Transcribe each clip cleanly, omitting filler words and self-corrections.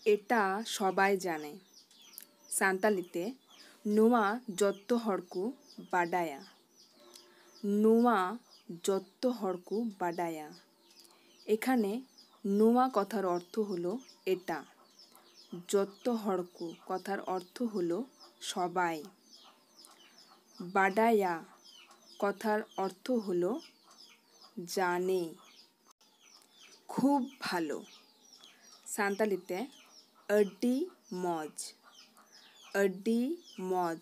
এটা সবাই জানে সান্তালিতে নোয়া যত্ত হড়কু বাডায়া নোয়া যত্ত হড়কু বাডায়া এখানে নোয়া কথার অর্থ হলো এটা যত্ত হড়কু কথার অর্থ হলো সবাই বাডায়া কথার অর্থ হলো জানে খুব ভালো সান্তালিতে আড্ডি মজ আড্ডি মজ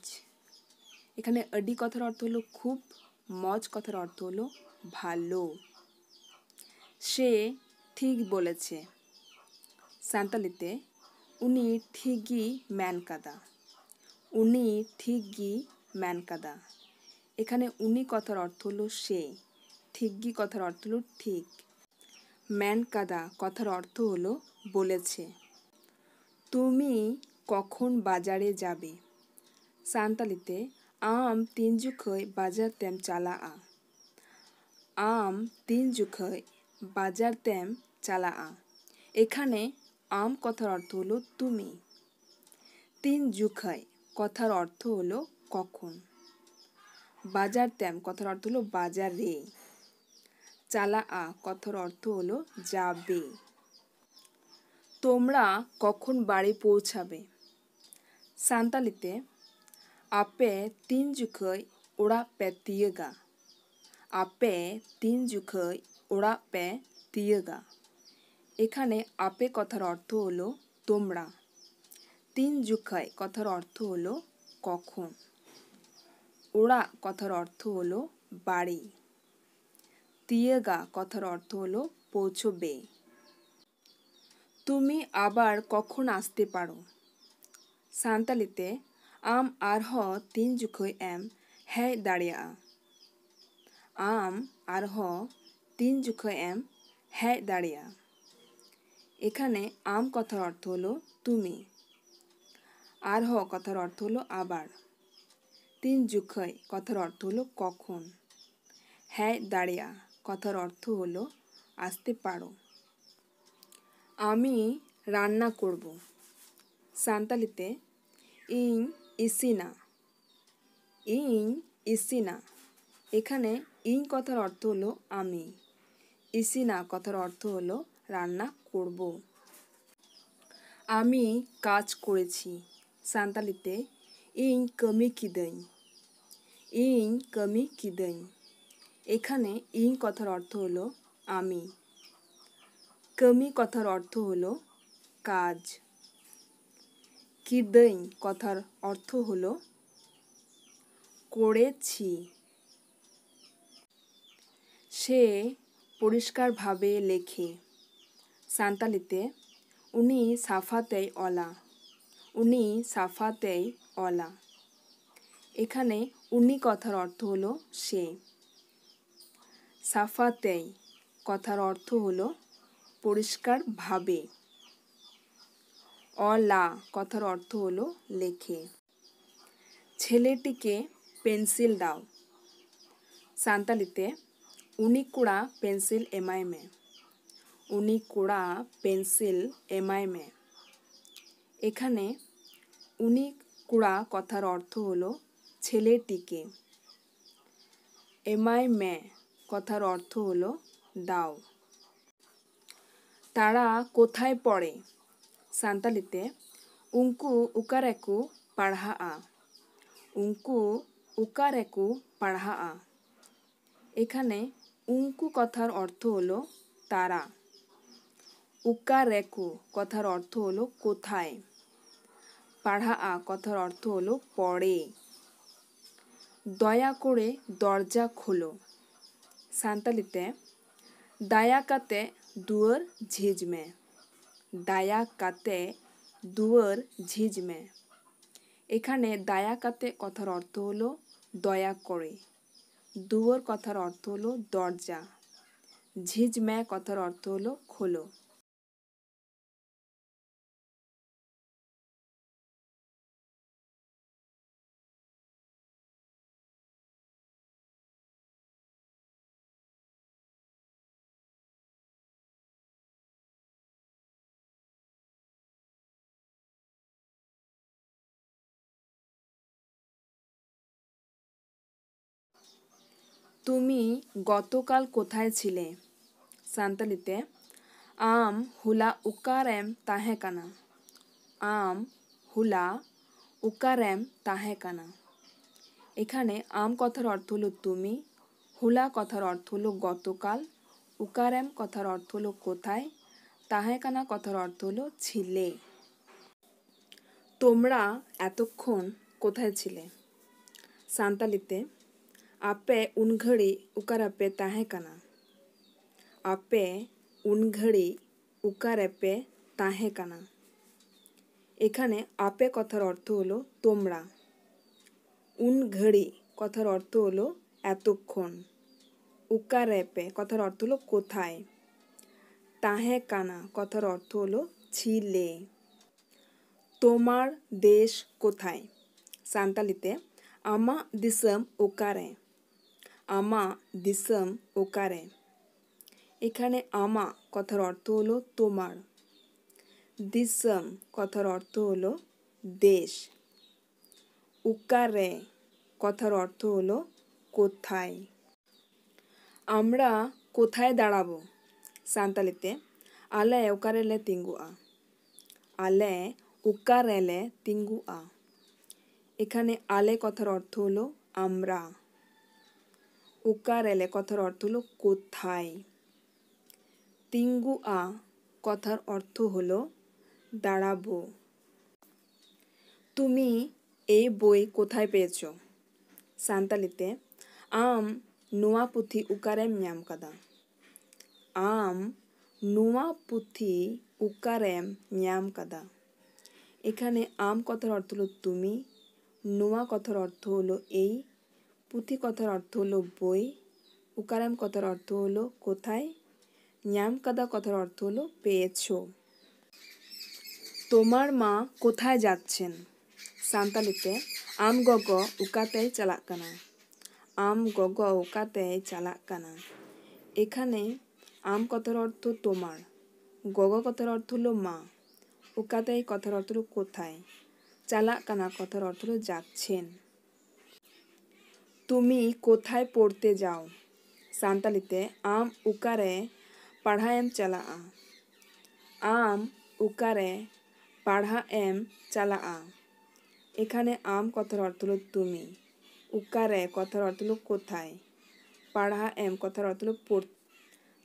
এখানে আড্ডি কথার অর্থ হলো খুব মজ কথার অর্থ হলো ভালো সে ঠিক বলেছে সান্তালিতে উনি ঠিকই ম্যান কাদা উনি ঠিকই ম্যান কাদা এখানে উনি কথার অর্থ হলো সে ঠিকই কথার অর্থ হলো ঠিক ম্যান কাদা কথার অর্থ হলো বলেছে তুমি কখন বাজারে যাবে সান্তালিতে আম তিন জুখই বাজার তেম চালা আম তিন জুখই বাজার তেম চালা এখানে আম কথার অর্থ হলো তুমি তিন জুখই কথার অর্থ হলো কখন বাজার তেম কথার অর্থ হলো বাজারে চালা কথার অর্থ হলো যাবে তোমরা কখন বাড়ি পৌঁছাবে সান্তালিতে আপে তিন জুখই ওড়া পে তিয়েগা আপে তিন জুখই ওড়া পে তিয়েগা এখানে আপে কথার অর্থ হলো তোমরা তিন জুখাই কথার অর্থ হলো কখন ওড়া কথার অর্থ হলো বাড়ি তিয়েগা কথার অর্থ হলো পৌঁছবে তুমি আবার কখন আসতে পারো সান্তালিতে আম আরহ তিন জুখই এম হ্যাঁ দাঁড়িয়া আম আরহ তিন জুখই এম হ্যাঁ দাঁড়িয়া এখানে আম কথার অর্থ হলো তুমি আরহ কথার অর্থ হলো আবার তিন জুখই কথার অর্থ হলো কখন হ্যাঁ দাঁড়িয়া কথার অর্থ হলো আসতে পারো আমি রান্না করব সান্তালিতে ইং ইসিনা ইং ইসিনা এখানে ইং কথার অর্থ হলো আমি ইসিনা কথার অর্থ হলো রান্না করব আমি কাজ করেছি সান্তালিতে ইং কমি কিদই ইং কমি কিদই এখানে ইং কথার অর্থ হলো আমি কমি কথার অর্থ হলো কাজ কিদই কথার অর্থ হলো করেছি সে পরিষ্কারভাবে লেখে সান্তালিতে উনি সাফাতেই অলা উনি সাফাতেই অলা এখানে উনি কথার অর্থ হলো সে সাফাতেই কথার অর্থ হলো পরিষ্কারভাবে অলা কথার অর্থ হলো লেখে ছেলেটিকে পেন্সিল দাও সান্তালিতে উনি কুড়া পেন্সিল এমাই মে উনি কুড়া পেন্সিল এমাই মে এখানে উনি কুড়া কথার অর্থ হলো ছেলেটিকে এমাই মে কথার অর্থ হলো দাও তারা কোথায় পড়ে সান্তালিতে উঙ্কু উকারেকু পাড়হা উঙ্কু উকারেকু পাড়হা এখানে উঙ্কু কথার অর্থ হলো তারা উকারেকু কথার অর্থ হলো কোথায় পাড়হা কথার অর্থ হলো পড়ে দয়া করে দরজা খোলো সান্তালিতে দায়া কাতে দুয়ার ঝিঝমে দায়া কাতে দুয়ার ঝিঝমে এখানে দায়া কাতে কথার অর্থ হলো দয়া করে দুয়ার কথার অর্থ হলো দরজা ঝিঝমে কথার অর্থ হলো খোলো তুমি গতকাল কোথায় ছিলে? সান্তালিতে আম হুলা উকারেম তাহে কানা। আম হুলা উকারেম তাহে কানা। এখানে আম কথার অর্থ হলো তুমি, হুলা কথার অর্থ হলো গতকাল, উকারেম কথার অর্থ হলো কোথায়, তাহে কানা কথার অর্থ হলো ছিলে। তোমরা এতক্ষণ কোথায় ছিলে? সান্তালিতে আপে উনঘড়ি উকারাপে তাহে কানা। আপে উনঘড়ি উকারাপে তাহে কানা। এখানে আপে কথার অর্থ হলো তোমরা, উনঘড়ি কথার অর্থ হলো এতক্ষণ, উকারেপে কথার অর্থ হলো কোথায়, তাহে কানা কথার অর্থ হলো ছিলে। তোমার দেশ কোথায়? সান্তালিতে আমা দিসম ওকারে। আমা দিসম ওকারে। এখানে আমা কথার অর্থ হলো তোমার, দিসম কথার অর্থ হলো দেশ, উকারে কথার অর্থ হলো কোথায়। আমরা কোথায় দাঁড়াবো? সান্তালিতে আলে উকারেলে তিঙ্গুয়া। আলে উকারেলে তিঙ্গুয়া। এখানে আলে কথার অর্থ হলো আমরা, উকারেলে কথার অর্থ হলো কোথায়, তিঙ্গুয়া কথার অর্থ হলো দাঁড়াবো। তুমি এই বই কোথায় পেয়েছো? সান্তালিতে আম নোয়া পুথি উকারেম ᱧᱟᱢ কাদা। আম নোয়া পুথি উকারেম ᱧাম কাদা। এখানে আম কথার অর্থ হলো তুমি, নোয়া কথার অর্থ হলো এই, পুঁথি কথার অর্থ হলো বই, উকারেম কথার অর্থ হলো কোথায়, ᱧাম কাদা কথার অর্থ হলো পেয়েছো। তোমার মা কোথায় যাচ্ছেন? সান্তালিতে আম গগো উকাতেই চালাক কানা। আম গগো উকাতেই চালাক কানা। এখানে আম কথার অর্থ তোমার, গগো কথার অর্থ হলো মা, উকাতেই কথার অর্থ হলো কোথায়, চালাক কানা কথার অর্থ হলো যাচ্ছেন। তুমি কোথায় পড়তে যাও? সান্তালিতে আম উকারে পাড়হাএম চালাআ। আম উকারে পাড়হাএম চালাআ। এখানে আম কথার অর্থ হলো তুমি, উকারে কথার অর্থ হলো কোথায়, পাড়হাএম কথার অর্থ হলো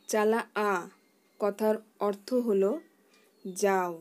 চালাআ কথার অর্থ হলো যাও।